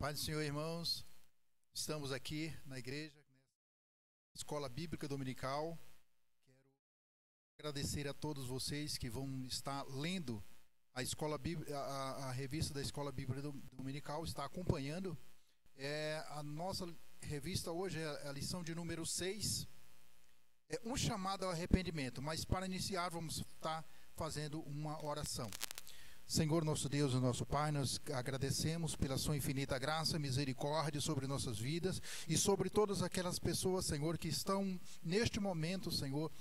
Paz do Senhor, irmãos. Estamos aqui na igreja, Escola Bíblica Dominical. Quero agradecer a todos vocês que vão estar lendo a revista da Escola Bíblica Dominical, está acompanhando. A nossa revista hoje é a lição de número 6. É um chamado ao arrependimento, mas para iniciar vamos estar fazendo uma oração. Senhor, nosso Deus e nosso Pai, nós agradecemos pela sua infinita graça e misericórdia sobre nossas vidas e sobre todas aquelas pessoas, Senhor, que estão neste momento, Senhor,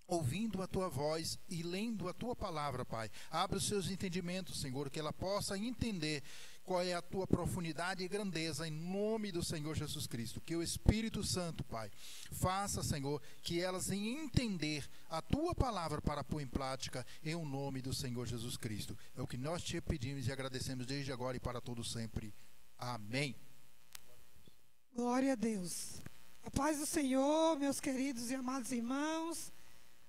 ouvindo a Tua voz e lendo a Tua palavra, Pai. Abre os seus entendimentos, Senhor, que ela possa entender qual é a Tua profundidade e grandeza, em nome do Senhor Jesus Cristo. Que o Espírito Santo, Pai, faça, Senhor, que elas entender a Tua palavra para pôr em prática, em o nome do Senhor Jesus Cristo. É o que nós te pedimos e agradecemos desde agora e para todo sempre. Amém. Glória a Deus. A paz do Senhor, meus queridos e amados irmãos.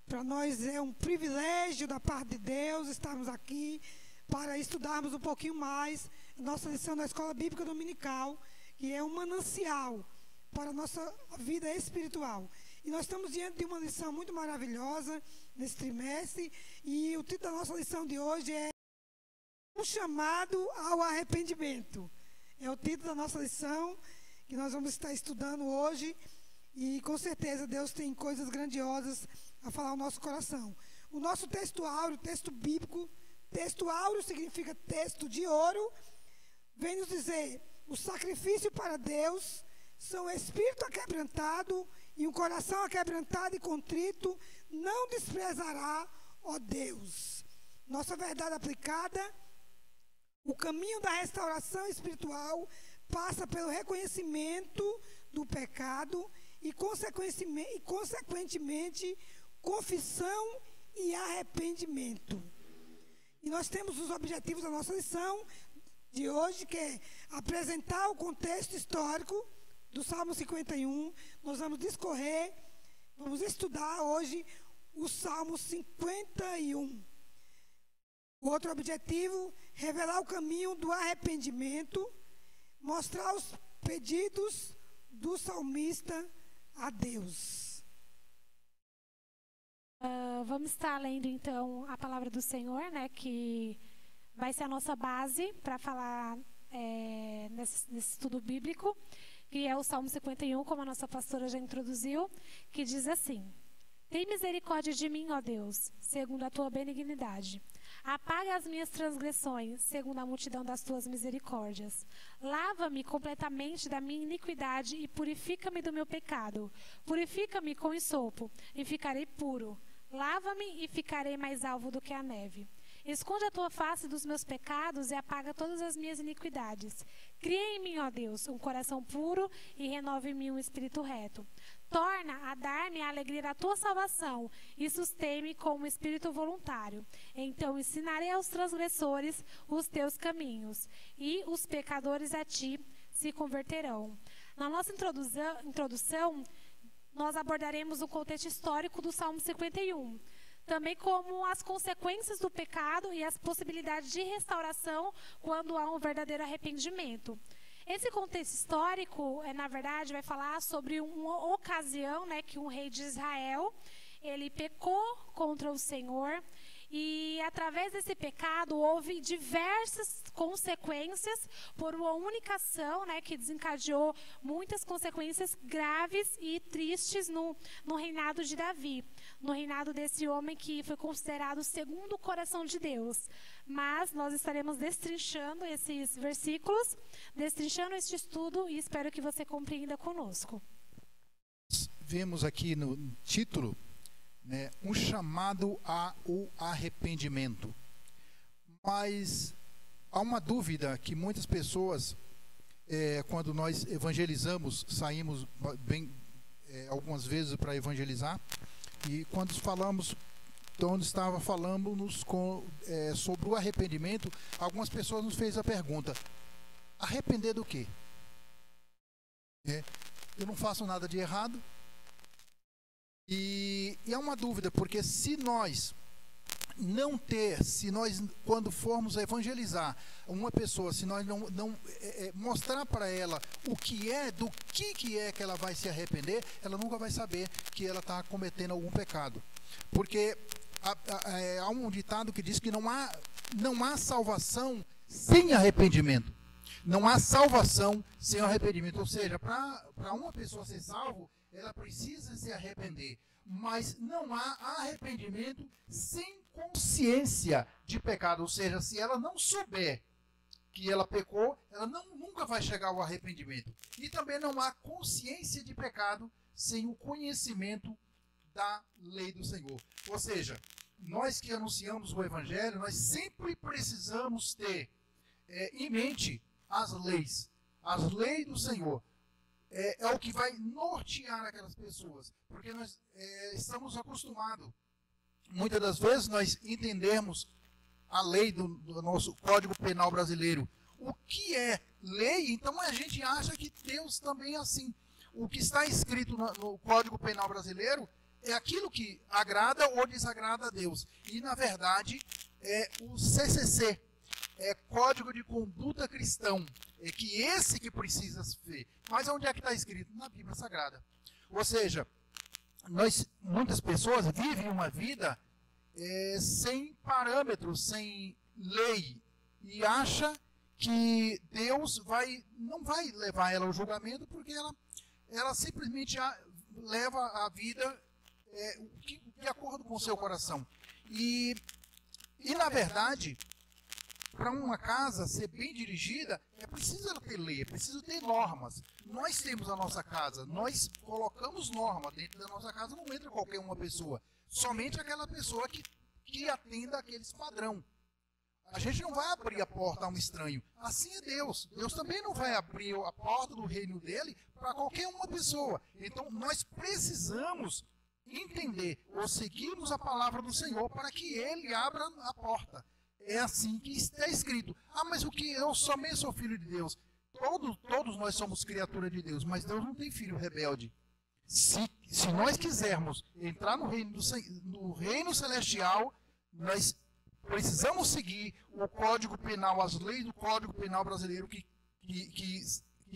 Para nós é um privilégio da parte de Deus estarmos aqui para estudarmos um pouquinho mais a nossa lição da Escola Bíblica Dominical, que é um manancial para a nossa vida espiritual. E nós estamos diante de uma lição muito maravilhosa nesse trimestre, e o título da nossa lição de hoje é Um Chamado ao Arrependimento. É o título da nossa lição que nós vamos estar estudando hoje, e com certeza Deus tem coisas grandiosas a falar ao nosso coração. O nosso texto áureo, texto bíblico, texto áureo significa texto de ouro, vem nos dizer: o sacrifício para Deus são espírito aquebrantado e um coração aquebrantado e contrito não desprezará, ó Deus. Nossa verdade aplicada: o caminho da restauração espiritual passa pelo reconhecimento do pecado e consequentemente, confissão e arrependimento. E nós temos os objetivos da nossa lição de hoje, que é apresentar o contexto histórico do Salmo 51. Nós vamos discorrer, vamos estudar hoje o Salmo 51. O outro objetivo, revelar o caminho do arrependimento, mostrar os pedidos do salmista a Deus. Vamos estar lendo então a palavra do Senhor, né, que vai ser a nossa base para falar nesse estudo bíblico, que é o Salmo 51, como a nossa pastora já introduziu, que diz assim: Tem misericórdia de mim, ó Deus, segundo a tua benignidade. Apaga as minhas transgressões, segundo a multidão das tuas misericórdias. Lava-me completamente da minha iniquidade e purifica-me do meu pecado. Purifica-me com ensopo e ficarei puro. Lava-me e ficarei mais alvo do que a neve. Esconde a tua face dos meus pecados e apaga todas as minhas iniquidades. Cria em mim, ó Deus, um coração puro e renove em mim um espírito reto. Torna a dar-me a alegria da tua salvação e sustém-me com um espírito voluntário. Então ensinarei aos transgressores os teus caminhos, e os pecadores a ti se converterão. Na nossa introdução, nós abordaremos o contexto histórico do Salmo 51, também como as consequências do pecado e as possibilidades de restauração quando há um verdadeiro arrependimento. Esse contexto histórico, na verdade, vai falar sobre uma ocasião, né, que um rei de Israel, ele pecou contra o Senhor, e através desse pecado houve diversas consequências por uma única ação, né, que desencadeou muitas consequências graves e tristes no reinado de Davi, no reinado desse homem que foi considerado o segundo coração de Deus. Mas nós estaremos destrinchando esses versículos, destrinchando este estudo, e espero que você compreenda conosco. Vemos aqui no título, né, um chamado ao arrependimento. Mas há uma dúvida que muitas pessoas, quando nós evangelizamos, saímos algumas vezes para evangelizar, e quando falamos, então estava falando sobre o arrependimento, algumas pessoas nos fez a pergunta: arrepender do quê? Eu não faço nada de errado. E é uma dúvida, porque se nós não ter, se nós, quando formos evangelizar uma pessoa, se nós não mostrar para ela o que é, do que é que ela vai se arrepender, ela nunca vai saber que ela está cometendo algum pecado. Porque há um ditado que diz que não há salvação sem arrependimento. Não há salvação sem arrependimento. Ou seja, para uma pessoa ser salvo, ela precisa se arrepender. Mas não há arrependimento sem consciência de pecado. Ou seja, se ela não souber que ela pecou, ela nunca vai chegar ao arrependimento. E também não há consciência de pecado sem o conhecimento da lei do Senhor. Ou seja, nós que anunciamos o Evangelho, nós sempre precisamos ter em mente as leis do Senhor. É o que vai nortear aquelas pessoas, porque nós estamos acostumados, muitas das vezes, nós entendermos a lei do nosso Código Penal brasileiro. O que é lei? Então a gente acha que Deus também é assim. O que está escrito no Código Penal brasileiro é aquilo que agrada ou desagrada a Deus. E, na verdade, é o CCC, é Código de Conduta Cristão. É que esse que precisa ser. Mas onde é que está escrito? Na Bíblia Sagrada. Ou seja, muitas pessoas vivem uma vida sem parâmetros, sem lei. E acha que Deus não vai levar ela ao julgamento, porque ela simplesmente leva a vida de acordo com o seu coração. E na verdade, para uma casa ser bem dirigida, é preciso ela ter lei, é preciso ter normas. Nós temos a nossa casa, nós colocamos norma dentro da nossa casa, não entra qualquer uma pessoa, somente aquela pessoa que atenda aqueles padrão. A gente não vai abrir a porta a um estranho. Assim é Deus. Deus também não vai abrir a porta do reino dele para qualquer uma pessoa. Então nós precisamos entender ou seguirmos a palavra do Senhor para que ele abra a porta. É assim que está escrito. Mas o que eu somente sou filho de Deus? Todos nós somos criatura de Deus, mas Deus não tem filho rebelde. Se nós quisermos entrar no reino celestial, nós precisamos seguir o Código Penal, as leis do Código Penal brasileiro que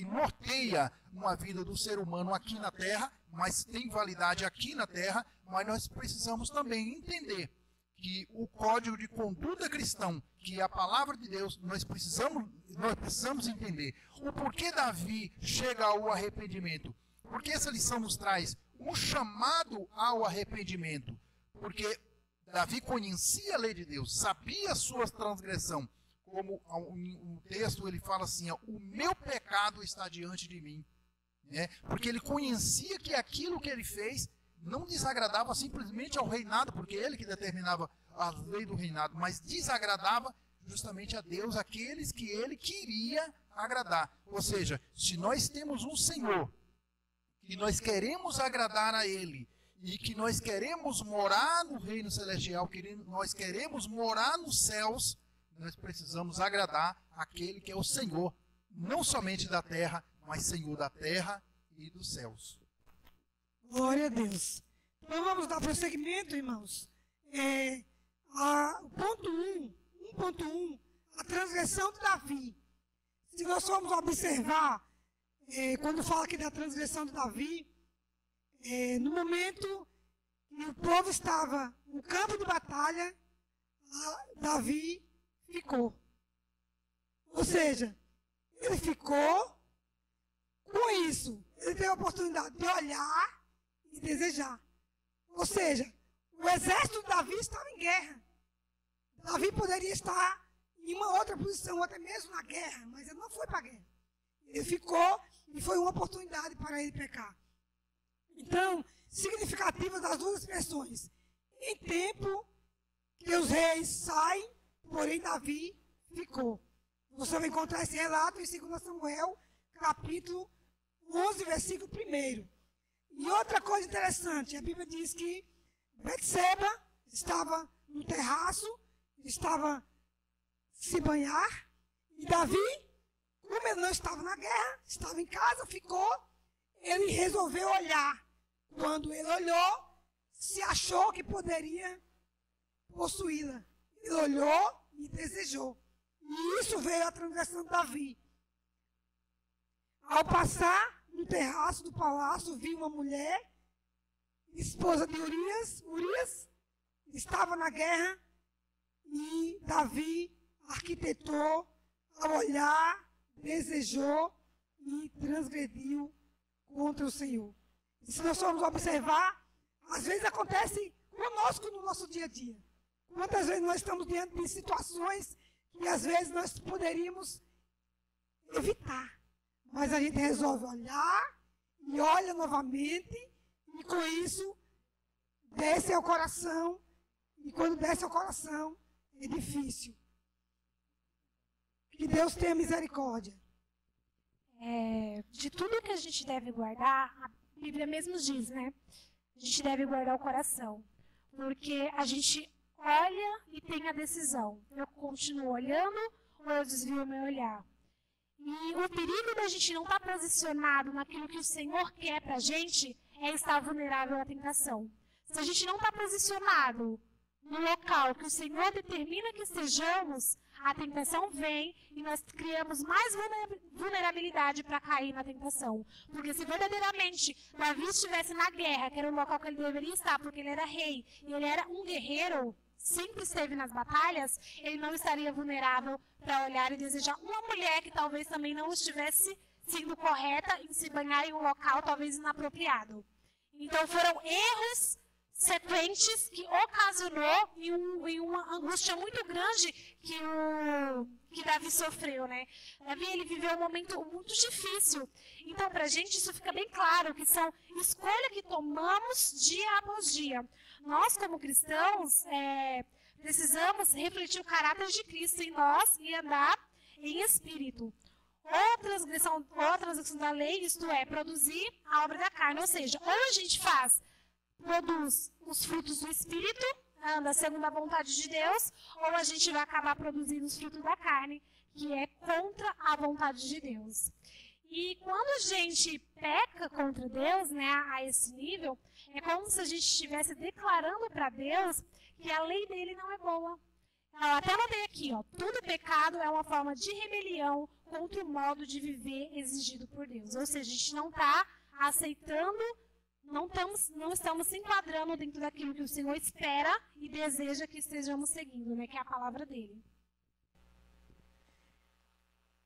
norteia uma vida do ser humano aqui na Terra, mas tem validade aqui na Terra, mas nós precisamos também entender que o Código de Conduta Cristão, que é a palavra de Deus, nós precisamos entender o porquê Davi chega ao arrependimento. Porque essa lição nos traz um chamado ao arrependimento. Porque Davi conhecia a lei de Deus, sabia a sua transgressão. Como um texto ele fala assim, o meu pecado está diante de mim. Porque ele conhecia que aquilo que ele fez não desagradava simplesmente ao reinado, porque ele que determinava a lei do reinado, mas desagradava justamente a Deus, aqueles que ele queria agradar. Ou seja, se nós temos um Senhor, que nós queremos agradar a ele, e que nós queremos morar no reino celestial, nós queremos morar nos céus, nós precisamos agradar aquele que é o Senhor, não somente da terra, mas Senhor da terra e dos céus. Glória a Deus. Então vamos dar prosseguimento, irmãos. Ponto 1.1, a transgressão de Davi. Se nós formos observar, quando fala aqui da transgressão de Davi, no momento que o povo estava no campo de batalha, Davi ficou. Ou seja, ele ficou com isso. Ele teve a oportunidade de olhar e desejar. Ou seja, o exército de Davi estava em guerra. Davi poderia estar em uma outra posição, até mesmo na guerra, mas ele não foi para a guerra. Ele ficou e foi uma oportunidade para ele pecar. Então, significativas das duas expressões. Em tempo que os reis saem, porém Davi ficou. Você vai encontrar esse relato em 2 Samuel, capítulo 11, versículo 1. E outra coisa interessante, a Bíblia diz que Betseba estava no terraço, estava se banhar, e Davi, como ele não estava na guerra, estava em casa, ficou, ele resolveu olhar. Quando ele olhou, se achou que poderia possuí-la. Ele olhou e desejou. E isso veio a transgressão de Davi. Ao passar no terraço do palácio, viu uma mulher, esposa de Urias. Urias estava na guerra e Davi arquitetou, ao olhar, desejou e transgrediu contra o Senhor. E se nós formos observar, às vezes acontece conosco no nosso dia a dia. Quantas vezes nós estamos diante de situações que às vezes nós poderíamos evitar. Mas a gente resolve olhar e olha novamente e com isso desce ao coração. E quando desce ao coração é difícil. Que Deus tenha misericórdia. De tudo que a gente deve guardar, a Bíblia mesmo diz, né? A gente deve guardar o coração. Porque a gente olha e tem a decisão. Eu continuo olhando ou eu desvio o meu olhar? E o perigo da gente não estar posicionado naquilo que o Senhor quer para a gente é estar vulnerável à tentação. Se a gente não está posicionado no local que o Senhor determina que estejamos, a tentação vem e nós criamos mais vulnerabilidade para cair na tentação. Porque se verdadeiramente Davi estivesse na guerra, que era o local que ele deveria estar, porque ele era rei e ele era um guerreiro, sempre esteve nas batalhas, ele não estaria vulnerável para olhar e desejar uma mulher que talvez também não estivesse sendo correta em se banhar em um local talvez inapropriado. Então foram erros sequentes que ocasionou em uma angústia muito grande que Davi sofreu, né? Davi, ele viveu um momento muito difícil. Então, para a gente, isso fica bem claro, que são escolhas que tomamos dia após dia. Nós, como cristãos, precisamos refletir o caráter de Cristo em nós e andar em espírito. Ou transgressão da lei, isto é, produzir a obra da carne. Ou seja, ou a gente produz os frutos do Espírito, anda segundo a vontade de Deus, ou a gente vai acabar produzindo os frutos da carne, que é contra a vontade de Deus. E quando a gente peca contra Deus, né, a esse nível, é como se a gente estivesse declarando para Deus que a lei dele não é boa. Eu até anotei aqui, ó, todo pecado é uma forma de rebelião contra o modo de viver exigido por Deus. Ou seja, a gente não está aceitando, não estamos se enquadrando dentro daquilo que o Senhor espera e deseja que estejamos seguindo, né, que é a palavra dele.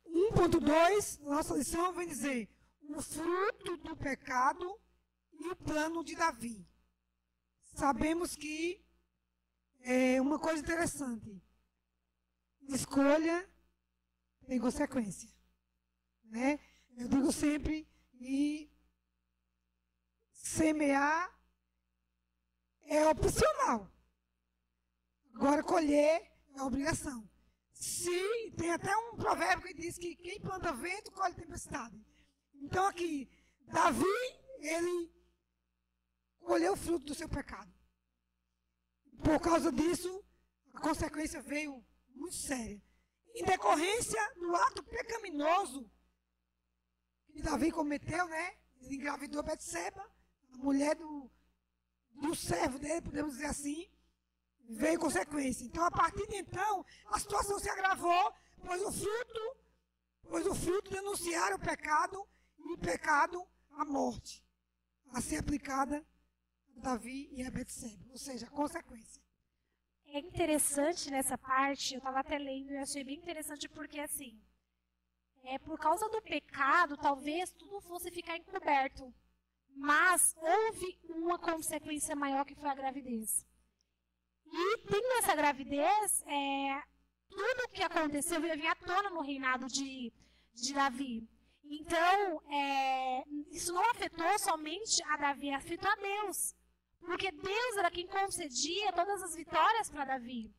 1.2, nossa lição vai dizer o fruto do pecado e o plano de Davi. Sabemos que é uma coisa interessante. Escolha tem consequência, né? Eu digo sempre que semear é opcional. Agora colher é obrigação. Se tem até um provérbio que diz que quem planta vento colhe tempestade. Então aqui, Davi, ele colheu o fruto do seu pecado. Por causa disso, a consequência veio muito séria. Em decorrência do ato pecaminoso que Davi cometeu, né? Ele engravidou Betseba, a mulher do servo dele, podemos dizer assim, veio consequência. Então, a partir de então, a situação se agravou, pois o fruto denunciaram o pecado, e o pecado, a morte, a ser aplicada a Davi e a Betseba, ou seja, a consequência. É interessante nessa parte, eu estava até lendo e achei bem interessante porque, assim, por causa do pecado, talvez tudo fosse ficar encoberto, mas houve uma consequência maior que foi a gravidez. E tendo essa gravidez, tudo o que aconteceu veio à tona no reinado de Davi. Então, isso não afetou somente a Davi, afetou a Deus. Porque Deus era quem concedia todas as vitórias para Davi.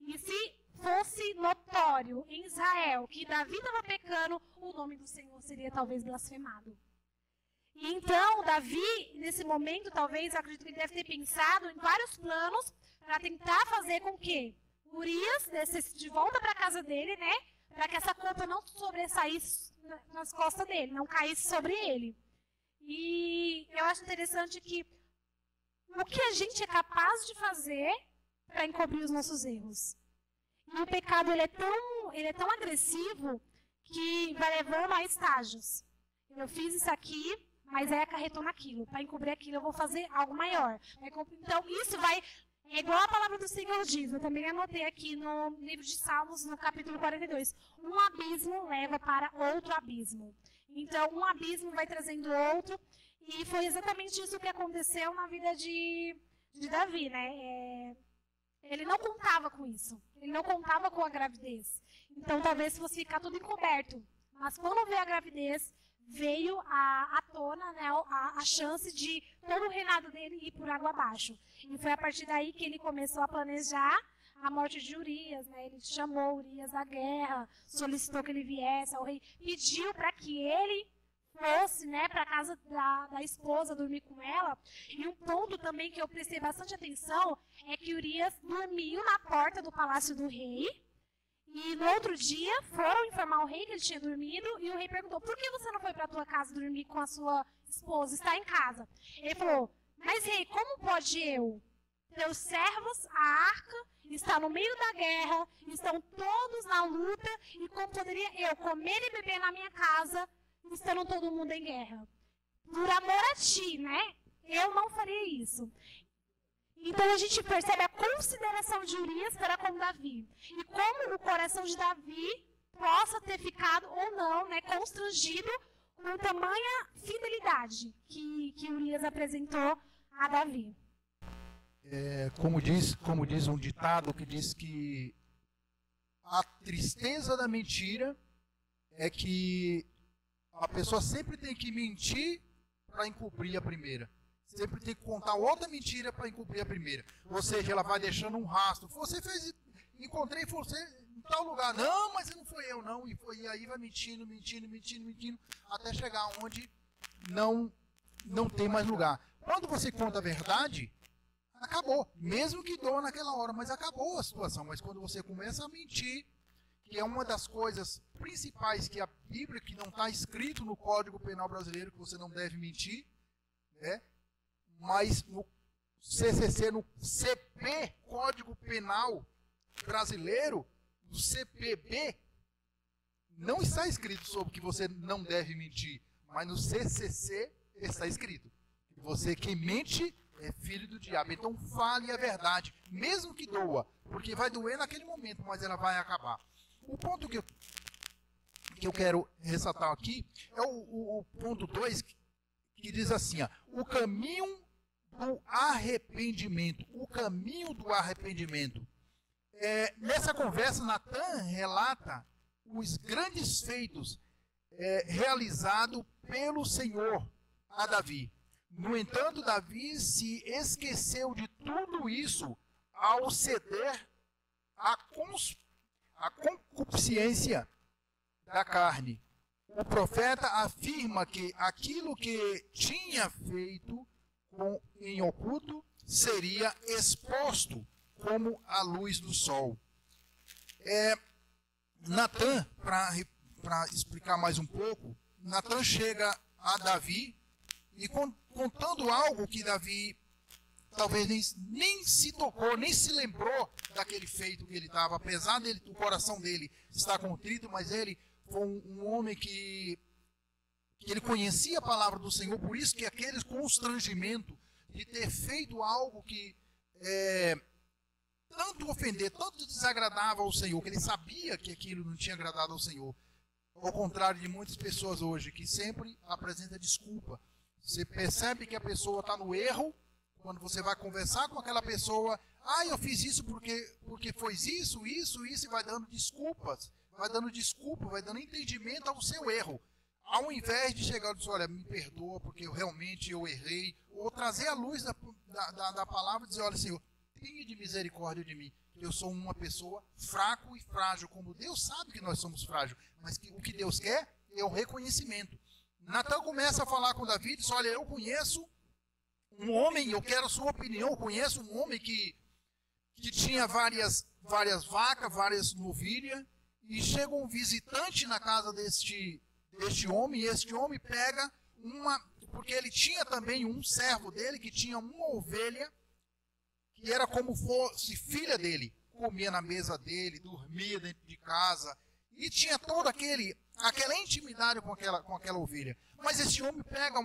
E se fosse notório em Israel que Davi estava pecando, o nome do Senhor seria talvez blasfemado. E então, Davi, nesse momento, talvez, eu acredito que ele deve ter pensado em vários planos para tentar fazer com que Urias descesse de volta para a casa dele, né? Para que essa culpa não sobressaísse nas costas dele, não caísse sobre ele. E eu acho interessante que o que a gente é capaz de fazer para encobrir os nossos erros. E o pecado ele é tão agressivo que vai levando a estágios. Eu fiz isso aqui, mas aí acarretou naquilo. Para encobrir aquilo, eu vou fazer algo maior. Então, isso vai... É igual a palavra do Senhor diz. Eu também anotei aqui no livro de Salmos, no capítulo 42. Um abismo leva para outro abismo. Então, um abismo vai trazendo outro. E foi exatamente isso que aconteceu na vida de Davi, né? Ele não contava com isso. Ele não contava com a gravidez. Então, talvez fosse ficar tudo encoberto. Mas quando veio a gravidez, veio à tona, né, a chance de todo o reinado dele ir por água abaixo. E foi a partir daí que ele começou a planejar a morte de Urias. Né? Ele chamou Urias à guerra, solicitou que ele viesse ao rei, pediu para que ele fosse, né, para a casa da esposa, dormir com ela. E um ponto também que eu prestei bastante atenção é que Urias dormiu na porta do palácio do rei. E no outro dia foram informar o rei que ele tinha dormido. E o rei perguntou, por que você não foi para a tua casa dormir com a sua esposa? Está em casa. Ele falou, mas rei, como pode eu? Teus servos, a arca, está no meio da guerra, estão todos na luta. E como poderia eu comer e beber na minha casa, estando todo mundo em guerra? Por amor a ti, né? Eu não faria isso. Então a gente percebe a consideração de Urias para com Davi. E como o coração de Davi possa ter ficado ou não, né, constrangido com tamanha fidelidade que Urias apresentou a Davi. Como diz um ditado que diz que a tristeza da mentira é que a pessoa sempre tem que mentir para encobrir a primeira. Sempre tem que contar outra mentira para encobrir a primeira. Ou seja, ela vai deixando um rastro. Você fez, encontrei você em tal lugar. Não, mas não foi eu, não. E aí vai mentindo, até chegar onde não tem mais lugar. Quando você conta a verdade, acabou. Mesmo que doa naquela hora, mas acabou a situação. Mas quando você começa a mentir, que é uma das coisas principais que a Bíblia, que não está escrito no Código Penal Brasileiro, que você não deve mentir, né? Mas no CCC, no CP, Código Penal Brasileiro, no CPB, não está escrito sobre que você não deve mentir, mas no CCC está escrito que você que mente é filho do diabo. Então fale a verdade, mesmo que doa, porque vai doer naquele momento, mas ela vai acabar. O ponto que eu quero ressaltar aqui é o ponto 2, que diz assim, ó, o caminho do arrependimento. O caminho do arrependimento. Nessa conversa, Natan relata os grandes feitos realizados pelo Senhor a Davi. No entanto, Davi se esqueceu de tudo isso ao ceder à concupiscência da carne. O profeta afirma que aquilo que tinha feito em oculto seria exposto como a luz do sol. Natan, para explicar mais um pouco, Natan chega a Davi e contando algo que Davi talvez nem se tocou, nem se lembrou daquele feito que ele estava, apesar do coração dele estar contrito, mas ele foi um homem que ele conhecia a palavra do Senhor, por isso que aquele constrangimento de ter feito algo que tanto ofender, tanto desagradava ao Senhor, que ele sabia que aquilo não tinha agradado ao Senhor. Ao contrário de muitas pessoas hoje, que sempre apresenta desculpa. Você percebe que a pessoa está no erro, quando você vai conversar com aquela pessoa, eu fiz isso porque foi isso, e vai dando desculpas, vai dando entendimento ao seu erro. Ao invés de chegar e dizer, olha, me perdoa porque eu errei, ou trazer a luz da palavra e dizer, olha, Senhor, tenha de misericórdia de mim, que eu sou uma pessoa fraco e frágil, como Deus sabe que nós somos frágeis, mas o que Deus quer é o reconhecimento. Natan começa a falar com Davi, diz, olha, eu conheço um homem, eu quero a sua opinião, eu conheço um homem que tinha várias vacas, várias novilhas, e chega um visitante na casa deste homem, e este homem pega porque ele tinha também um servo dele que tinha uma ovelha que era como fosse filha dele. Comia na mesa dele, dormia dentro de casa. E tinha toda aquela intimidade com aquela ovelha. Mas esse homem pega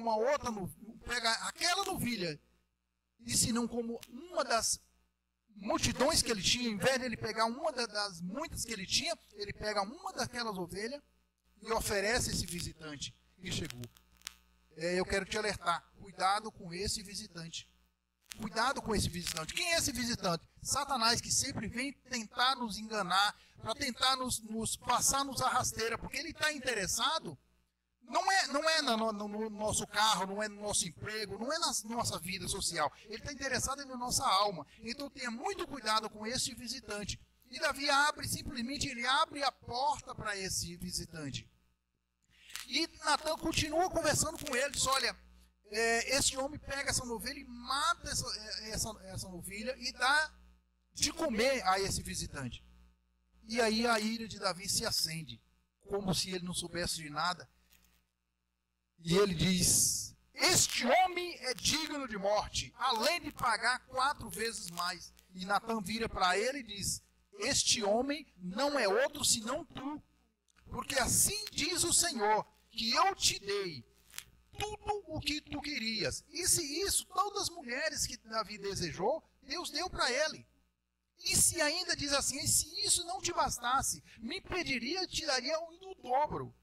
pega aquela novilha, e se não como uma das multidões que ele tinha, em vez de ele pegar uma das muitas que ele tinha, ele pega uma daquelas ovelhas e oferece esse visitante que chegou. Eu quero te alertar, cuidado com esse visitante. Cuidado com esse visitante. Quem é esse visitante? Satanás, que sempre vem tentar nos enganar, para tentar nos passar nos arrasteiras, porque ele está interessado, não é no nosso carro, não é no nosso emprego, não é na nossa vida social. Ele está interessado na nossa alma. Então tenha muito cuidado com esse visitante. E Davi simplesmente ele abre a porta para esse visitante. E Natan continua conversando com ele, diz, olha, esse homem pega essa novilha e mata essa novilha e dá de comer a esse visitante. E aí a ira de Davi se acende, como se ele não soubesse de nada. E ele diz, este homem é digno de morte, além de pagar 4 vezes mais. E Natan vira para ele e diz, este homem não é outro senão tu, porque assim diz o Senhor, que eu te dei tudo o que tu querias. E se isso, todas as mulheres que Davi desejou, Deus deu para ele. E se ainda diz assim, e se isso não te bastasse, me pediria e te daria o dobro.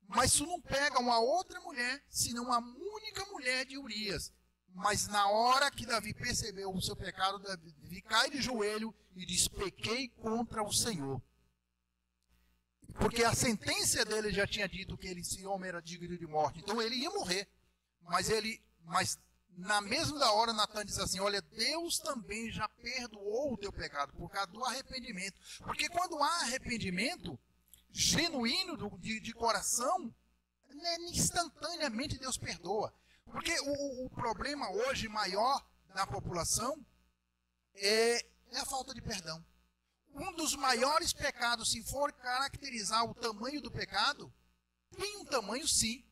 Mas tu não pega uma outra mulher, senão a única mulher de Urias. Mas na hora que Davi percebeu o seu pecado, Davi cai de joelho e diz, pequei contra o Senhor. Porque a sentença dele já tinha dito que esse homem era digno de morte. Então ele ia morrer. Mas na mesma hora Natan diz assim, olha, Deus também já perdoou o teu pecado por causa do arrependimento. Porque quando há arrependimento genuíno de coração, instantaneamente Deus perdoa. Porque o problema hoje maior da população é a falta de perdão. Um dos maiores pecados, se for caracterizar o tamanho do pecado, tem um tamanho sim.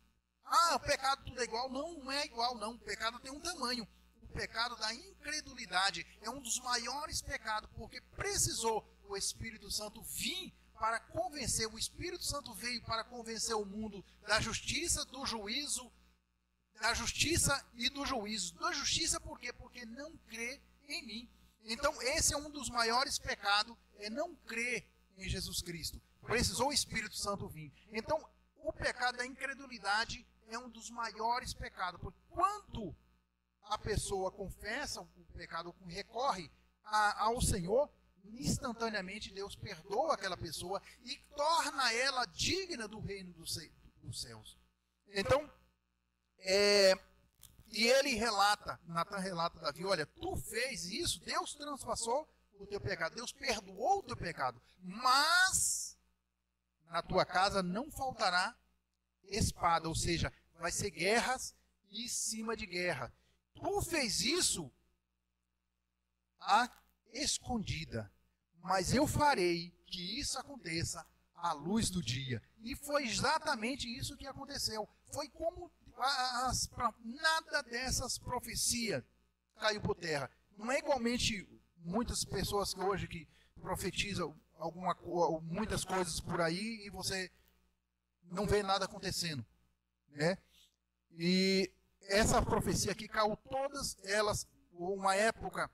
O pecado tudo é igual? Não é igual não. O pecado tem um tamanho. O pecado da incredulidade é um dos maiores pecados, porque precisou o Espírito Santo vir para convencer. O Espírito Santo veio para convencer o mundo da justiça, do juízo, da justiça e do juízo. Da justiça por quê? Porque não crê em mim. Então esse é um dos maiores pecados, é não crer em Jesus Cristo. Precisou o Espírito Santo vir. Então o pecado da incredulidade é um dos maiores pecados. Porque quando a pessoa confessa o pecado, recorre ao Senhor, instantaneamente Deus perdoa aquela pessoa e torna ela digna do reino dos céus. Então, e ele relata, Natan relata a Davi, olha, tu fez isso, Deus transpassou o teu pecado, Deus perdoou o teu pecado, mas na tua casa não faltará espada, ou seja, vai ser guerras em cima de guerra. Tu fez isso à escondida, mas eu farei que isso aconteça à luz do dia. E foi exatamente isso que aconteceu. Foi como nada dessas profecias caiu por terra. Não é igualmente muitas pessoas que hoje que profetizam muitas coisas por aí e você não vê nada acontecendo, né? E essa profecia aqui caiu todas elas uma época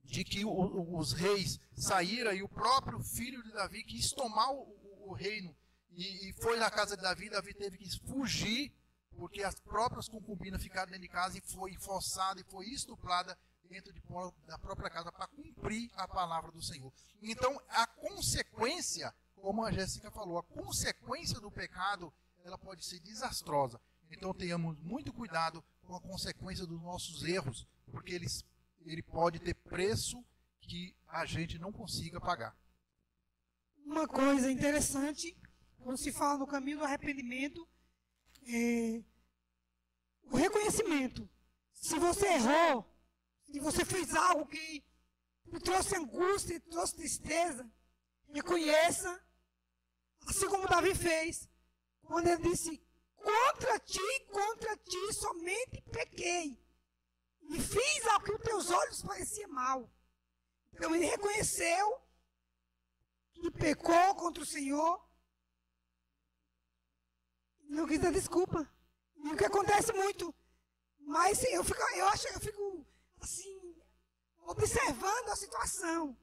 de que os reis saíram e o próprio filho de Davi quis tomar o reino e foi na casa de Davi. Davi teve que fugir porque as próprias concubinas ficaram dentro de casa e foi forçada e foi estuprada dentro da própria casa para cumprir a palavra do Senhor. Então, a consequência, como a Jéssica falou, a consequência do pecado, ela pode ser desastrosa. Então, tenhamos muito cuidado com a consequência dos nossos erros, porque ele pode ter preço que a gente não consiga pagar. Uma coisa interessante, quando se fala no caminho do arrependimento, o reconhecimento. Se você errou, se você fez algo que trouxe angústia, trouxe tristeza, reconheça, assim como Davi fez, quando ele disse, contra ti somente pequei. e fiz ao que os teus olhos parecia mal. Então ele reconheceu que pecou contra o Senhor. Não quis dar desculpa. E o que acontece muito. Mas eu fico assim, observando a situação.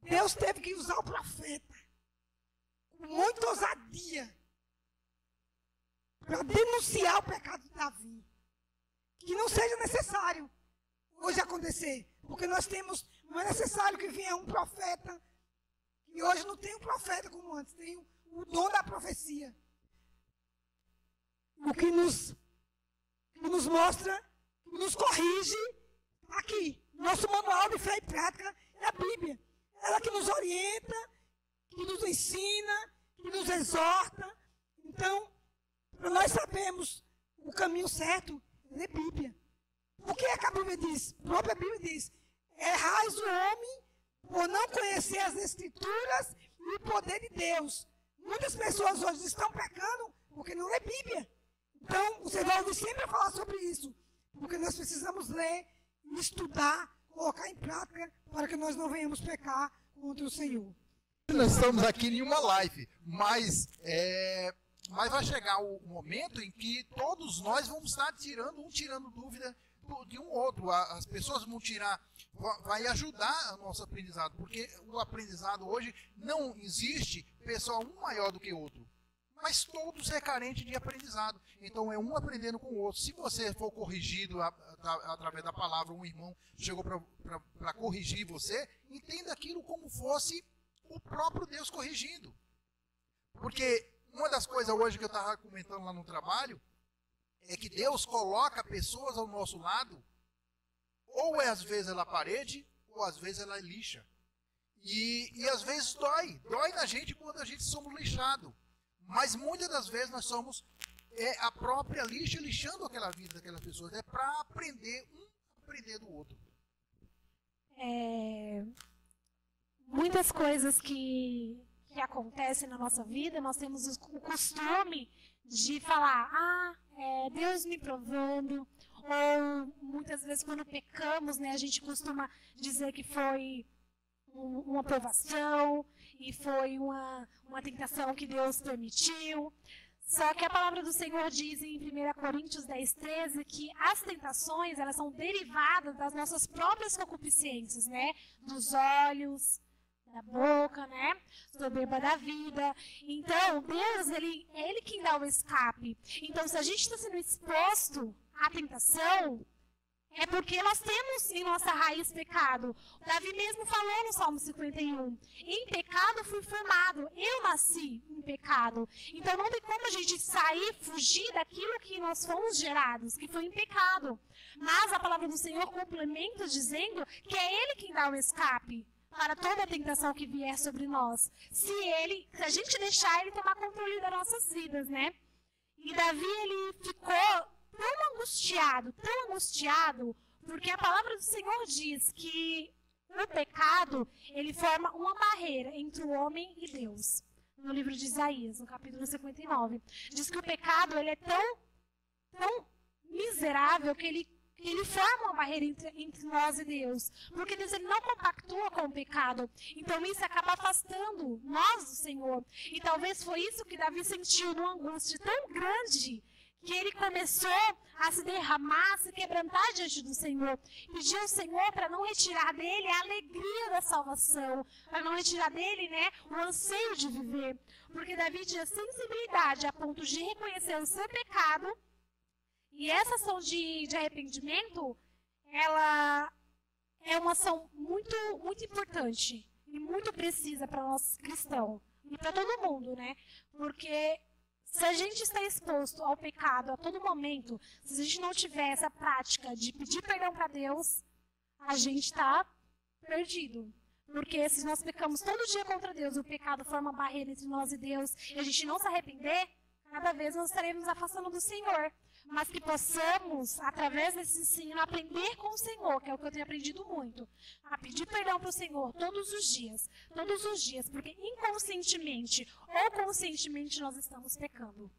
Deus teve que usar o profeta com muita ousadia para denunciar o pecado de Davi. Que não seja necessário hoje acontecer. Porque não é necessário que venha um profeta. E hoje não tem um profeta como antes, tem o dom da profecia. O que nos mostra, que nos corrige, aqui. Nosso manual de fé e prática é a Bíblia. Ela que nos orienta, que nos ensina, que nos exorta. Então, para nós sabermos o caminho certo, é a Bíblia. O que é que a Bíblia diz? A própria Bíblia diz: errais o homem por não conhecer as Escrituras e o poder de Deus. Muitas pessoas hoje estão pecando porque não lê Bíblia. Então, você vai ouvir sempre falar sobre isso. Porque nós precisamos ler, estudar, colocar em prática para que nós não venhamos pecar contra o Senhor. Nós estamos aqui em uma live, mas vai chegar o momento em que todos nós vamos estar tirando dúvida de um outro. As pessoas vão tirar, vai ajudar o nosso aprendizado, porque o aprendizado hoje não existe pessoal um maior do que o outro, mas todos é carente de aprendizado. Então é um aprendendo com o outro. Se você for corrigido através da palavra, um irmão chegou para corrigir você, entenda aquilo como fosse o próprio Deus corrigindo. Porque uma das coisas hoje que eu estava comentando lá no trabalho é que Deus coloca pessoas ao nosso lado, ou às vezes ela é parede, ou às vezes ela é lixa. E às vezes dói na gente quando a gente somos lixados. Mas muitas das vezes nós somos a própria lixa lixando aquela vida daquelas pessoas. É para aprender do outro. Muitas coisas que acontecem na nossa vida, nós temos o costume de falar, Deus me provando, ou muitas vezes quando pecamos, né, a gente costuma dizer que foi uma provação e foi uma tentação que Deus permitiu. Só que a palavra do Senhor diz em 1 Coríntios 10:13 que as tentações, elas são derivadas das nossas próprias concupiscências, né? Dos olhos, da boca, né? Soberba da vida. Então, Deus, ele quem dá o escape. Então, se a gente está sendo exposto à tentação, é porque nós temos em nossa raiz pecado. Davi mesmo falou no Salmo 51. Em pecado fui formado. Eu nasci em pecado. Então não tem como a gente sair, fugir daquilo que nós fomos gerados, que foi em pecado. Mas a palavra do Senhor complementa dizendo que é Ele quem dá o escape para toda a tentação que vier sobre nós. Se a gente deixar Ele tomar controle das nossas vidas, né? E Davi, ele ficou tão angustiado, porque a palavra do Senhor diz que o pecado, ele forma uma barreira entre o homem e Deus. No livro de Isaías, no capítulo 59. Diz que o pecado, ele é tão miserável que ele forma uma barreira entre nós e Deus. Porque Deus, ele não compactua com o pecado. Então isso acaba afastando nós do Senhor. E talvez foi isso que Davi sentiu numa angústia tão grande, que ele começou a se derramar, a se quebrantar diante do Senhor. Pediu ao Senhor para não retirar dele a alegria da salvação, para não retirar dele, né, o anseio de viver. Porque Davi tinha sensibilidade a ponto de reconhecer o seu pecado. E essa ação de arrependimento, ela é uma ação muito, muito importante e muito precisa para nós cristãos e para todo mundo, né? Porque se a gente está exposto ao pecado a todo momento, se a gente não tiver essa prática de pedir perdão para Deus, a gente está perdido. Porque se nós pecamos todo dia contra Deus, o pecado forma uma barreira entre nós e Deus, e a gente não se arrepender, cada vez nós estaremos afastando do Senhor. Mas que possamos, através desse ensino, aprender com o Senhor, que é o que eu tenho aprendido muito, a pedir perdão para o Senhor todos os dias, porque inconscientemente ou conscientemente nós estamos pecando.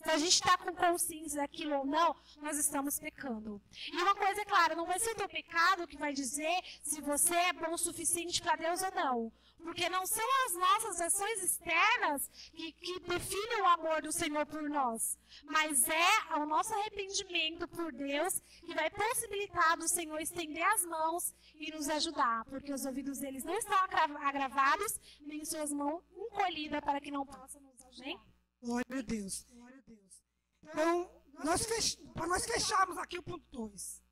Se a gente está com consciência daquilo ou não, nós estamos pecando. E uma coisa é clara, não vai ser o teu pecado que vai dizer se você é bom o suficiente para Deus ou não. Porque não são as nossas ações externas que definem o amor do Senhor por nós. Mas é o nosso arrependimento por Deus que vai possibilitar do Senhor estender as mãos e nos ajudar. Porque os ouvidos deles não estão agravados, nem suas mãos encolhidas para que não possam nos ajudar. Glória a Deus. Glória a Deus. Então, para nós fecharmos aqui o ponto 2.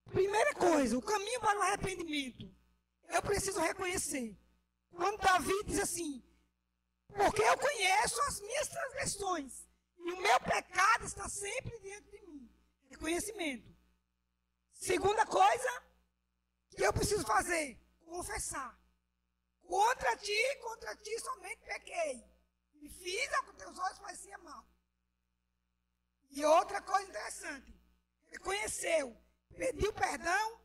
Primeira coisa, o caminho para o arrependimento. Eu preciso reconhecer. Quando Davi diz assim, porque eu conheço as minhas transgressões, e o meu pecado está sempre dentro de mim. Reconhecimento. Segunda coisa que eu preciso fazer, confessar. Contra ti somente pequei. E fiz ao que teus olhos pareciam mal. E outra coisa interessante, reconheceu, pediu perdão,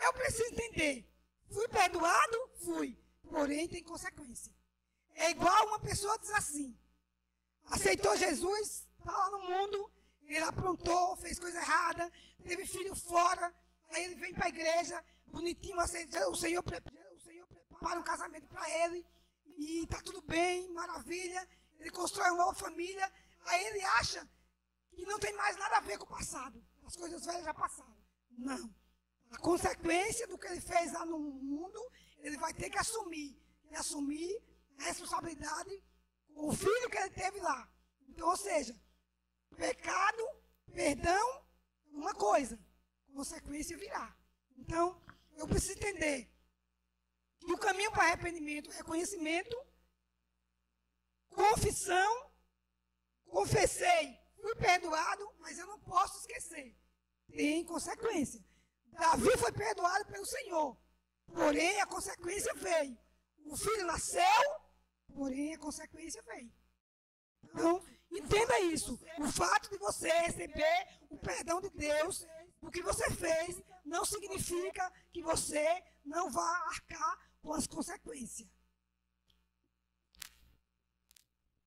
eu preciso entender. Fui perdoado? Fui. Porém, tem consequência. É igual uma pessoa diz assim, aceitou Jesus, está lá no mundo, ele aprontou, fez coisa errada, teve filho fora, aí ele vem para a igreja, bonitinho, o Senhor prepara um casamento para ele, e está tudo bem, maravilha, ele constrói uma nova família, aí ele acha que não tem mais nada a ver com o passado, as coisas velhas já passaram. Não. A consequência do que ele fez lá no mundo, ele vai ter que assumir. E assumir a responsabilidade com o filho que ele teve lá. Então, ou seja, pecado, perdão, uma coisa, consequência virá. Então, eu preciso entender que o caminho para arrependimento é reconhecimento, confissão, confessei, fui perdoado, mas eu não posso esquecer. Tem consequência. Davi foi perdoado pelo Senhor, porém a consequência veio. O filho nasceu, porém a consequência veio. Então, entenda isso. O fato de você receber o perdão de Deus, o que você fez, não significa que você não vá arcar com as consequências.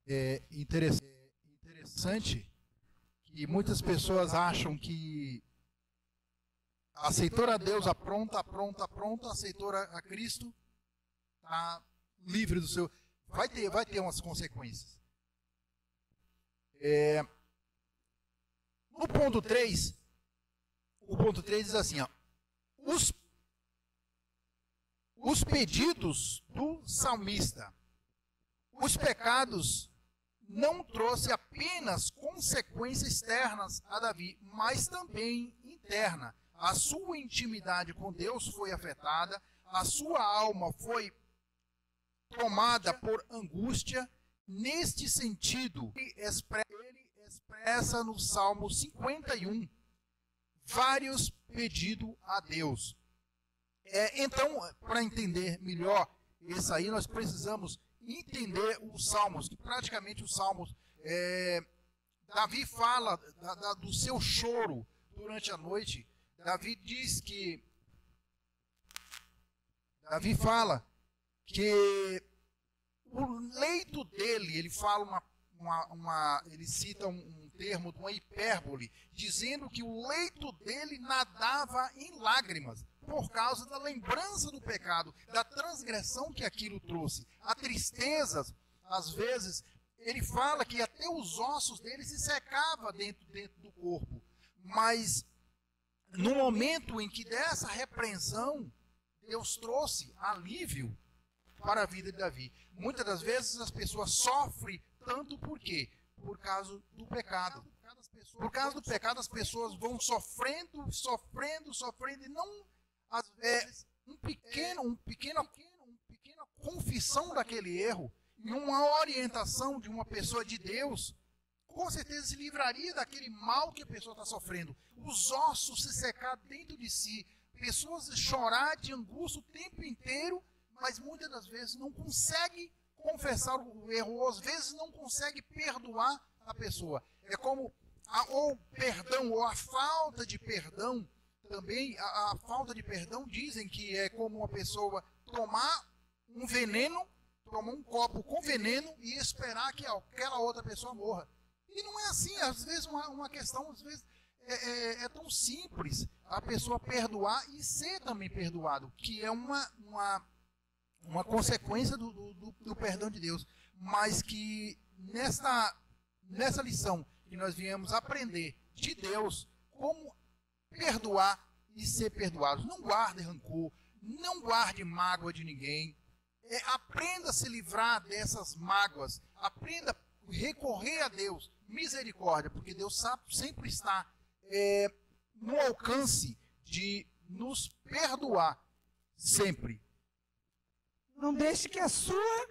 É interessante que muitas pessoas acham que aceitou a Deus, apronta, aceitou a Cristo, está livre do seu... Vai ter umas consequências. No ponto 3, o ponto 3 diz assim, ó, os pedidos do salmista, os pecados não trouxe apenas consequências externas a Davi, mas também interna. A sua intimidade com Deus foi afetada, a sua alma foi tomada por angústia. Neste sentido, ele expressa no Salmo 51 vários pedidos a Deus. Então, para entender melhor isso aí, nós precisamos entender os Salmos, que praticamente os Salmos, Davi fala do seu choro durante a noite. Davi fala que o leito dele, ele fala ele cita um termo de uma hipérbole, dizendo que o leito dele nadava em lágrimas, por causa da lembrança do pecado, da transgressão que aquilo trouxe. A tristeza, às vezes, ele fala que até os ossos dele se secavam dentro do corpo. Mas, no momento em que dessa repreensão, Deus trouxe alívio para a vida de Davi. Muitas das vezes as pessoas sofrem tanto por quê? Por causa do pecado. Por causa do pecado as pessoas vão sofrendo, e não, às vezes, uma pequena confissão daquele erro e uma orientação de uma pessoa de Deus, com certeza se livraria daquele mal que a pessoa está sofrendo. Os ossos se secar dentro de si, pessoas chorar de angústia o tempo inteiro, mas muitas das vezes não consegue confessar o erro, ou às vezes não consegue perdoar a pessoa. É como ou perdão, ou a falta de perdão. Também a falta de perdão dizem que é como uma pessoa tomar um veneno, tomar um copo com veneno e esperar que aquela outra pessoa morra. E não é assim, às vezes uma questão, às vezes é tão simples a pessoa perdoar e ser também perdoado, que é uma consequência do perdão de Deus. Mas que nessa lição que nós viemos aprender de Deus, como perdoar e ser perdoados. Não guarde rancor, não guarde mágoa de ninguém. Aprenda a se livrar dessas mágoas, aprenda a recorrer a Deus, misericórdia, porque Deus sempre está no alcance de nos perdoar, sempre. Não deixe que a sua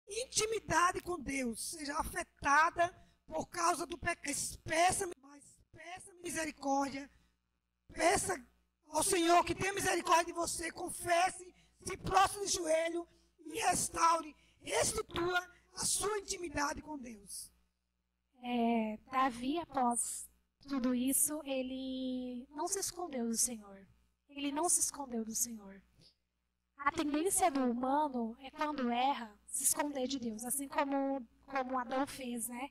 intimidade com Deus seja afetada por causa do pecado. Peça misericórdia, peça ao Senhor que tenha misericórdia de você, confesse, se prostre de joelho e restitua a sua intimidade com Deus. Davi, após tudo isso, ele não se escondeu do Senhor. Ele não se escondeu do Senhor. A tendência do humano é, quando erra, se esconder de Deus, assim como Adão fez, né?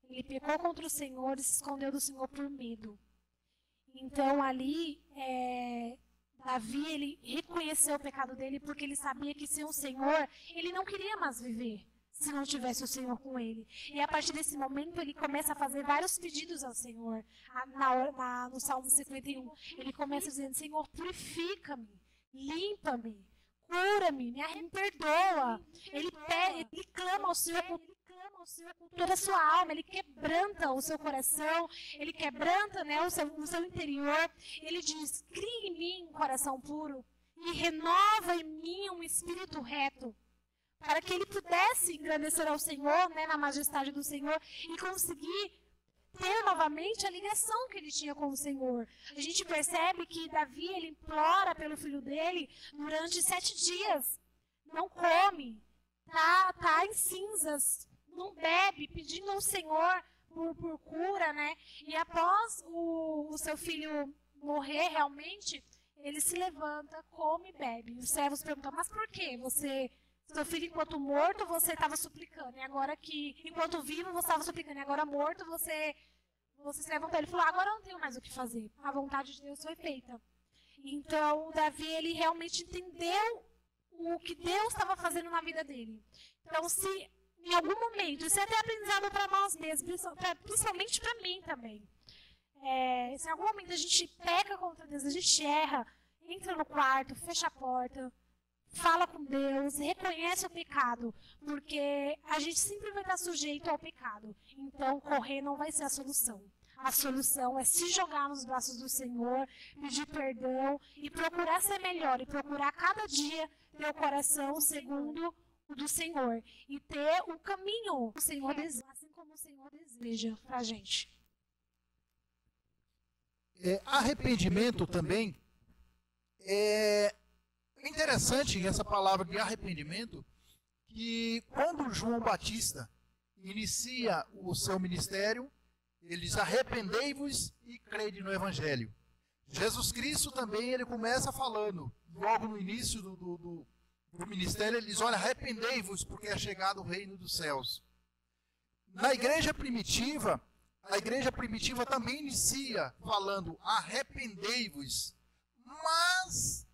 Ele pecou contra o Senhor e se escondeu do Senhor por medo. Então, ali, Davi, ele reconheceu o pecado dele porque ele sabia que sem o Senhor, ele não queria mais viver, se não tivesse o Senhor com ele. E a partir desse momento, ele começa a fazer vários pedidos ao Senhor. No Salmo 51, ele começa dizendo: Senhor, purifica-me, limpa-me, cura-me, me perdoa. Ele clama ao Senhor com toda a sua alma, ele quebranta o seu coração, ele quebranta, né, o seu interior. Ele diz: cria em mim um coração puro e renova em mim um espírito reto, para que ele pudesse engrandecer ao Senhor, né, na majestade do Senhor, e conseguir ter novamente a ligação que ele tinha com o Senhor. A gente percebe que Davi, ele implora pelo filho dele durante 7 dias. Não come, tá em cinzas, não bebe, pedindo ao Senhor por cura, né? E após o seu filho morrer realmente, ele se levanta, come e bebe. Os servos perguntam: mas por quê? Seu filho, enquanto morto, você estava suplicando. E agora que, enquanto vivo, você estava suplicando. E agora morto, você se levantou. Ele falou: agora eu não tenho mais o que fazer. A vontade de Deus foi feita. Então, Davi, ele realmente entendeu o que Deus estava fazendo na vida dele. Então, se em algum momento, isso é até aprendizado para nós mesmos, principalmente para mim também. Se em algum momento a gente peca contra Deus, a gente erra, entra no quarto, fecha a porta, fala com Deus, reconhece o pecado, porque a gente sempre vai estar sujeito ao pecado. Então, correr não vai ser a solução. A solução é se jogar nos braços do Senhor, pedir perdão e procurar ser melhor, e procurar cada dia ter o coração segundo o do Senhor, e ter o caminho que o Senhor deseja, assim como o Senhor deseja para a gente. Arrependimento também é interessante, essa palavra de arrependimento, que quando João Batista inicia o seu ministério, ele diz: arrependei-vos e crede no Evangelho. Jesus Cristo também, ele começa falando, logo no início do ministério, ele diz: olha, arrependei-vos, porque é chegado o reino dos céus. Na igreja primitiva, a igreja primitiva também inicia falando: arrependei-vos. Mas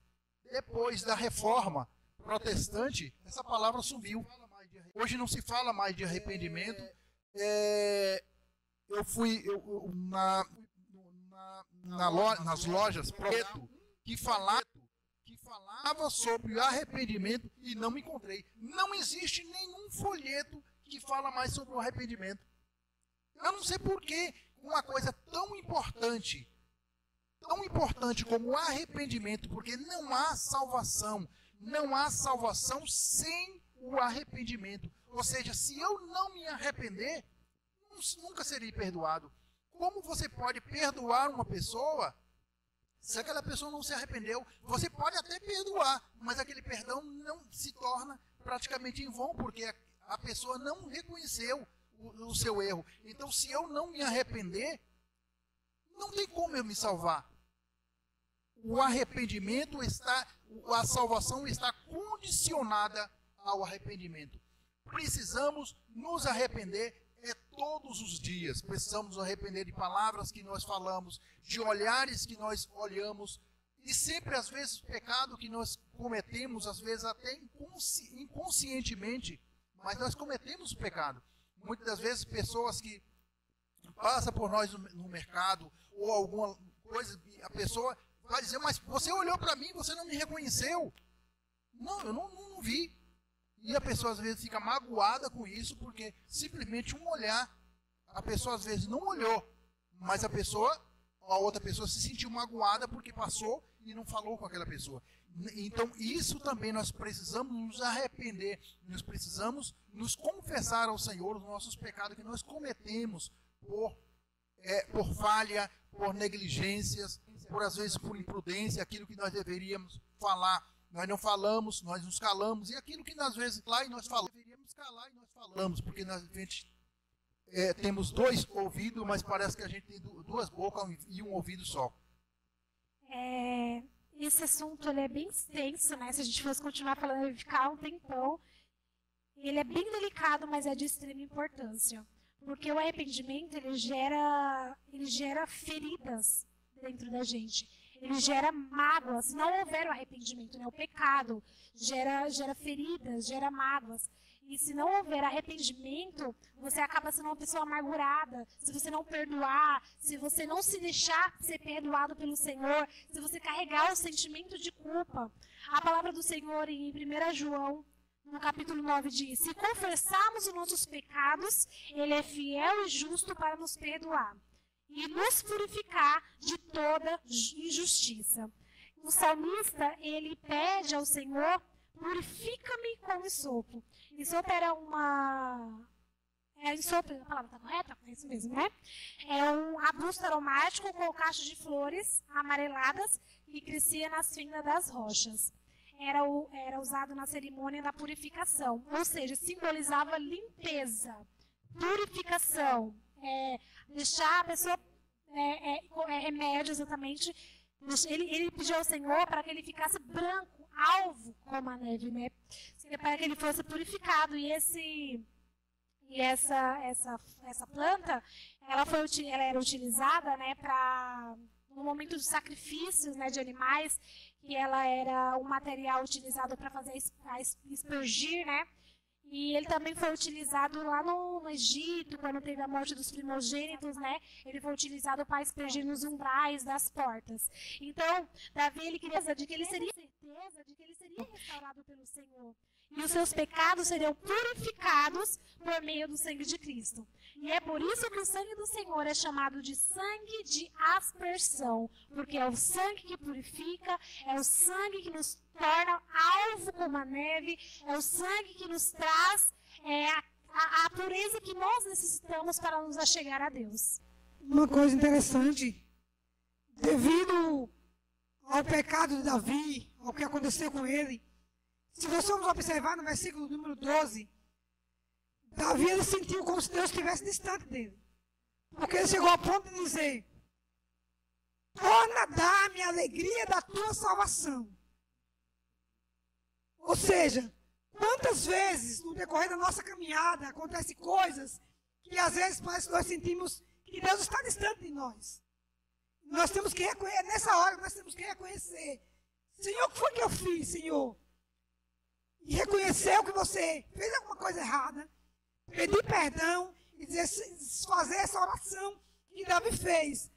depois da reforma protestante, essa palavra sumiu. Hoje não se fala mais de arrependimento. Eu fui nas lojas que falava sobre o arrependimento e não me encontrei. Não existe nenhum folheto que fala mais sobre o arrependimento. Eu não sei por que uma coisa tão importante como o arrependimento, porque não há salvação sem o arrependimento. Ou seja, se eu não me arrepender, nunca serei perdoado. Como você pode perdoar uma pessoa se aquela pessoa não se arrependeu? Você pode até perdoar, mas aquele perdão não se torna praticamente em vão, porque a pessoa não reconheceu o seu erro. Então, se eu não me arrepender, não tem como eu me salvar. O arrependimento a salvação está condicionada ao arrependimento. Precisamos nos arrepender, é todos os dias. Precisamos nos arrepender de palavras que nós falamos, de olhares que nós olhamos, e sempre, às vezes, pecado que nós cometemos, às vezes até inconscientemente, mas nós cometemos pecado. Muitas das vezes, pessoas que passam por nós no mercado, ou alguma coisa, a pessoa vai dizer, mas você olhou para mim, você não me reconheceu. Não, eu não vi. E a pessoa, às vezes, fica magoada com isso, porque simplesmente um olhar, a pessoa, às vezes, não olhou, mas a outra pessoa se sentiu magoada porque passou e não falou com aquela pessoa. Então, isso também nós precisamos nos arrepender, nós precisamos nos confessar ao Senhor os nossos pecados que nós cometemos por falha, por negligências, às vezes por imprudência, aquilo que nós deveríamos falar, nós não falamos, nós nos calamos, e aquilo que às vezes lá e nós falamos, deveríamos calar e nós falamos, porque nós temos dois ouvidos, mas parece que a gente tem duas bocas e um ouvido só. Esse assunto ele é bem extenso, né? Se a gente fosse continuar falando, ele vai ficar um tempão. Ele é bem delicado, mas é de extrema importância. Porque o arrependimento, ele gera feridas dentro da gente. Ele gera mágoas. Se não houver o arrependimento, né? O pecado gera feridas, gera mágoas. E se não houver arrependimento, você acaba sendo uma pessoa amargurada. Se você não perdoar, se você não se deixar ser perdoado pelo Senhor, se você carregar o sentimento de culpa. A palavra do Senhor em 1 João, no capítulo 9, diz: se confessarmos os nossos pecados, Ele é fiel e justo para nos perdoar e nos purificar de toda injustiça. O salmista, ele pede ao Senhor: purifica-me com isopo. Isopo era isopo, a palavra está correta? É isso mesmo, né? É um arbusto aromático com cachos de flores amareladas que crescia nas finas das rochas. Era usado na cerimônia da purificação, ou seja, simbolizava limpeza, purificação, deixar a pessoa, remédio exatamente. Ele pediu ao Senhor para que ele ficasse branco, alvo como a neve, né? Para que ele fosse purificado. E essa planta, ela era utilizada, né, no momento dos sacrifícios, né, de animais, que ela era um material utilizado para fazer aspergir, né? E ele também foi utilizado lá no Egito, quando teve a morte dos primogênitos, né? Ele foi utilizado para aspergir nos umbrais das portas. Então, Davi, ele queria certeza de que ele seria restaurado pelo Senhor. E os seus pecados seriam purificados por meio do sangue de Cristo. E é por isso que o sangue do Senhor é chamado de sangue de aspersão. Porque é o sangue que purifica, é o sangue que nos torna alvo como a neve, é o sangue que nos traz a pureza que nós necessitamos para nos achegar a Deus. Uma coisa interessante, devido ao pecado de Davi, ao que aconteceu com ele, se nós formos observar no versículo número 12, Davi ele sentiu como se Deus estivesse distante dele. Porque ele chegou ao ponto de dizer: torna a dar-me a alegria da tua salvação. Ou seja, quantas vezes no decorrer da nossa caminhada acontecem coisas que às vezes parece que nós sentimos que Deus está distante de nós. Nós temos que reconhecer, nessa hora nós temos que reconhecer: Senhor, o que foi que eu fiz, Senhor? E reconhecer que você fez alguma coisa errada, pedir perdão e fazer essa oração que Davi fez.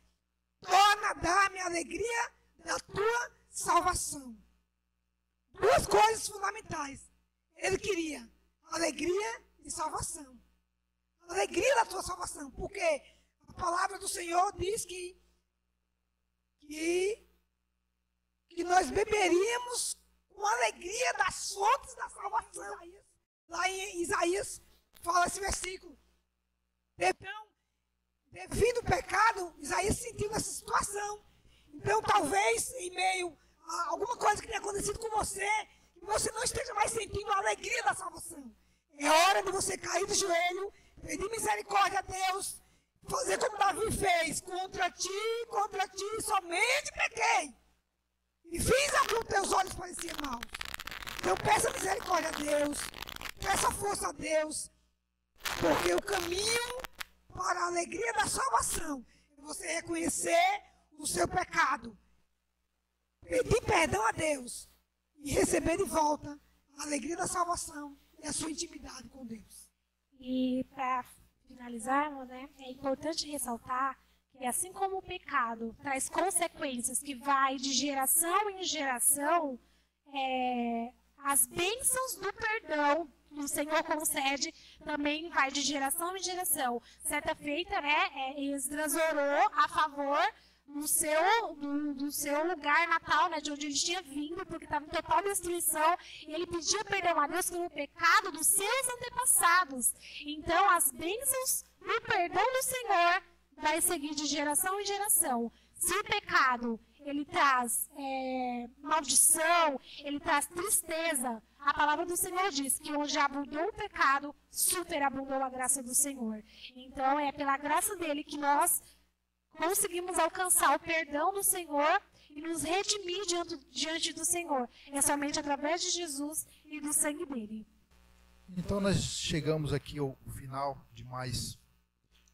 Torna a dar-me a alegria da tua salvação. Duas coisas fundamentais. Ele queria alegria e salvação. Alegria da tua salvação. Porque a palavra do Senhor diz que nós beberíamos com alegria das fontes da salvação. Lá em Isaías fala esse versículo. Então, devido ao pecado, Isaías sentiu essa situação. Então, talvez, em meio a alguma coisa que tenha acontecido com você, que você não esteja mais sentindo a alegria da salvação. É hora de você cair do joelho, pedir misericórdia a Deus, fazer como Davi fez: contra ti, somente pequei. E fiz aquilo que teus olhos pareciam maus. Então peça misericórdia a Deus, peça força a Deus, Porque o caminho para a alegria da salvação é você reconhecer o seu pecado, pedir perdão a Deus e receber de volta a alegria da salvação e a sua intimidade com Deus. E para finalizarmos, né, é importante ressaltar que assim como o pecado traz consequências que vai de geração em geração, as bênçãos do perdão que o Senhor concede também vai de geração em geração. Certa feita, né, Esdras orou a favor do seu lugar natal, né, de onde ele tinha vindo, porque estava em total destruição, e ele pedia perdão a Deus pelo pecado dos seus antepassados. Então, as bênçãos do perdão do Senhor vai seguir de geração em geração. Se o pecado ele traz maldição, ele traz tristeza, a palavra do Senhor diz que onde abundou o pecado, superabundou a graça do Senhor. Então, é pela graça dele que nós conseguimos alcançar o perdão do Senhor e nos redimir diante do Senhor. É somente através de Jesus e do sangue dele. Então nós chegamos aqui ao final de mais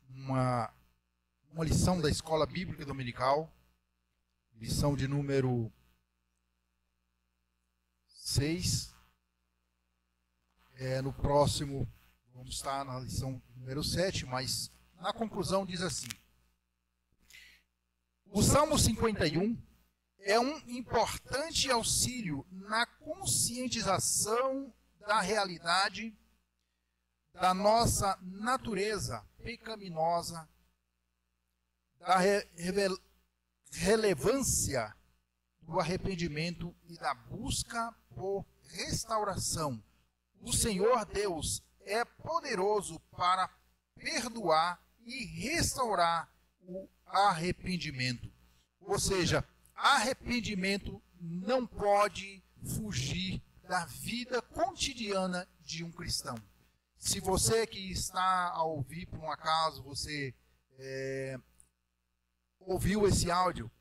uma lição da Escola Bíblica Dominical, lição de número 6. No próximo vamos estar na lição número 7, mas na conclusão diz assim: o Salmo 51 é um importante auxílio na conscientização da realidade da nossa natureza pecaminosa, da relevância do arrependimento e da busca por restauração. O Senhor Deus é poderoso para perdoar e restaurar o arrependimento. Ou seja, arrependimento não pode fugir da vida cotidiana de um cristão. Se você que está a ouvir, por um acaso, você ouviu esse áudio,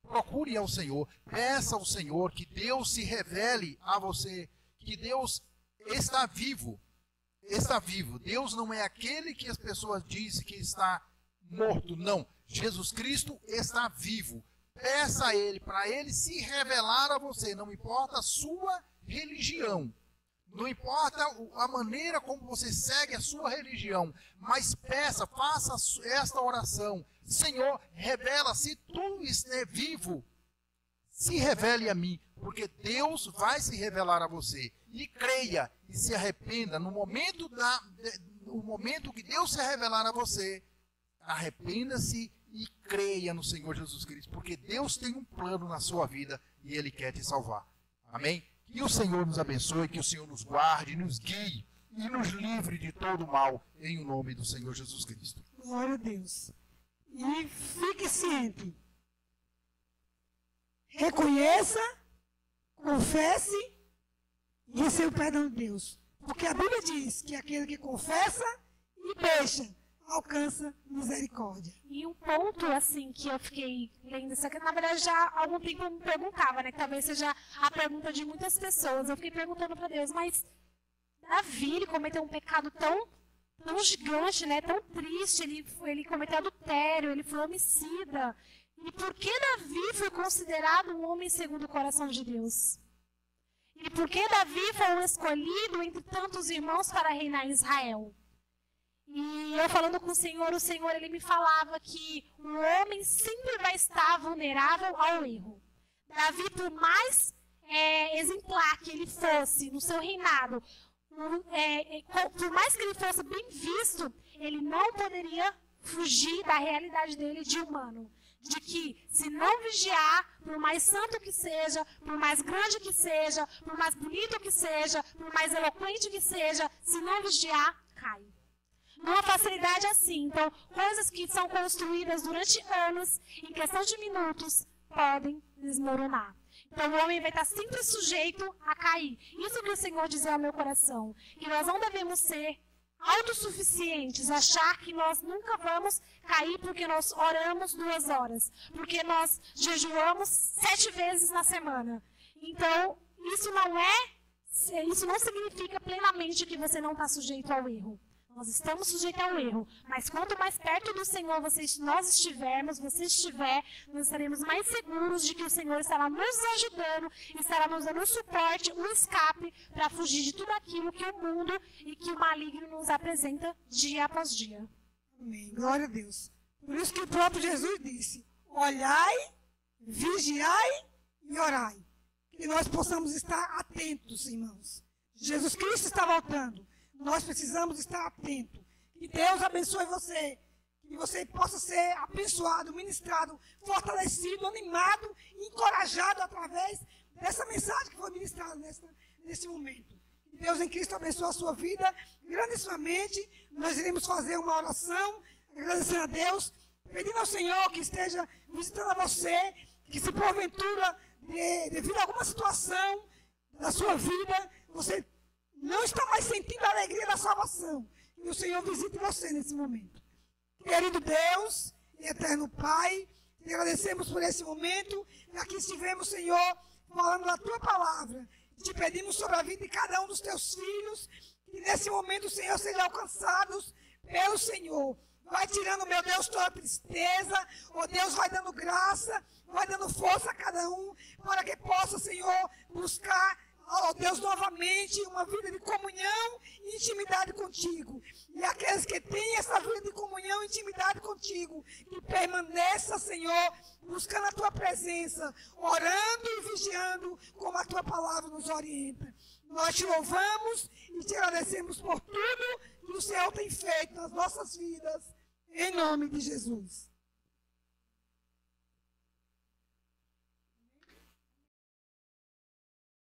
procure ao Senhor, peça ao Senhor que Deus se revele a você, que Deus está vivo. Está vivo. Deus não é aquele que as pessoas dizem que está morto, não. Jesus Cristo está vivo. Peça a Ele, para Ele se revelar a você. Não importa a sua religião. Não importa a maneira como você segue a sua religião. Mas peça, faça esta oração. Senhor, revela, se tu estiver vivo, se revele a mim. Porque Deus vai se revelar a você. E creia e se arrependa. No momento que Deus se revelar a você, arrependa-se e creia no Senhor Jesus Cristo, porque Deus tem um plano na sua vida e Ele quer te salvar. Amém? Que o Senhor nos abençoe, que o Senhor nos guarde, nos guie e nos livre de todo mal, em nome do Senhor Jesus Cristo. Glória a Deus. E fique ciente. Reconheça, confesse e receba o perdão de Deus. Porque a Bíblia diz que aquele que confessa e deixa, alcança misericórdia. E um ponto, assim, que eu fiquei lendo isso aqui, na verdade, já há algum tempo eu me perguntava, né? Que talvez seja a pergunta de muitas pessoas. Eu fiquei perguntando para Deus, mas Davi, ele cometeu um pecado tão gigante, né? Tão triste. Ele cometeu adultério, ele foi homicida. E por que Davi foi considerado um homem segundo o coração de Deus? E por que Davi foi o escolhido entre tantos irmãos para reinar em Israel? E eu falando com o Senhor ele me falava que o homem sempre vai estar vulnerável ao erro. Davi, por mais exemplar que ele fosse no seu reinado, por mais que ele fosse bem visto, ele não poderia fugir da realidade dele de humano. De que, se não vigiar, por mais santo que seja, por mais grande que seja, por mais bonito que seja, por mais eloquente que seja, se não vigiar, cai. Numa facilidade assim. Então, coisas que são construídas durante anos, em questão de minutos, podem desmoronar. Então, o homem vai estar sempre sujeito a cair. Isso que o Senhor dizia ao meu coração. Que nós não devemos ser autossuficientes, achar que nós nunca vamos cair porque nós oramos 2 horas, porque nós jejuamos 7 vezes na semana. Então, isso não significa plenamente que você não está sujeito ao erro. Nós estamos sujeitos ao erro, mas quanto mais perto do Senhor nós estivermos, você estiver, nós estaremos mais seguros de que o Senhor estará nos ajudando, estará nos dando um suporte, um escape para fugir de tudo aquilo que o mundo e que o maligno nos apresenta dia após dia. Amém. Glória a Deus. Por isso que o próprio Jesus disse: olhai, vigiai e orai. Que nós possamos estar atentos, irmãos. Jesus Cristo está voltando. Nós precisamos estar atentos. Que Deus abençoe você. Que você possa ser abençoado, ministrado, fortalecido, animado, encorajado através dessa mensagem que foi ministrada nesse momento. Que Deus em Cristo abençoe a sua vida grandissimamente. Nós iremos fazer uma oração, agradecendo a Deus, pedindo ao Senhor que esteja visitando a você, que se porventura, devido a alguma situação da sua vida, você não está mais sentindo a alegria da salvação. Que o Senhor visite você nesse momento. Querido Deus e eterno Pai, te agradecemos por esse momento. E aqui estivemos, Senhor, falando da tua palavra. Te pedimos sobre a vida de cada um dos teus filhos. Que nesse momento, Senhor, sejam alcançados pelo Senhor. Vai tirando, meu Deus, toda tristeza. Oh Deus, vai dando graça, vai dando força a cada um. Para que possa, Senhor, buscar, oh Deus, novamente uma vida de comunhão e intimidade contigo. E aqueles que têm essa vida de comunhão e intimidade contigo, que permaneça, Senhor, buscando a tua presença, orando e vigiando, como a tua palavra nos orienta. Nós te louvamos e te agradecemos por tudo que o Senhor tem feito nas nossas vidas, em nome de Jesus.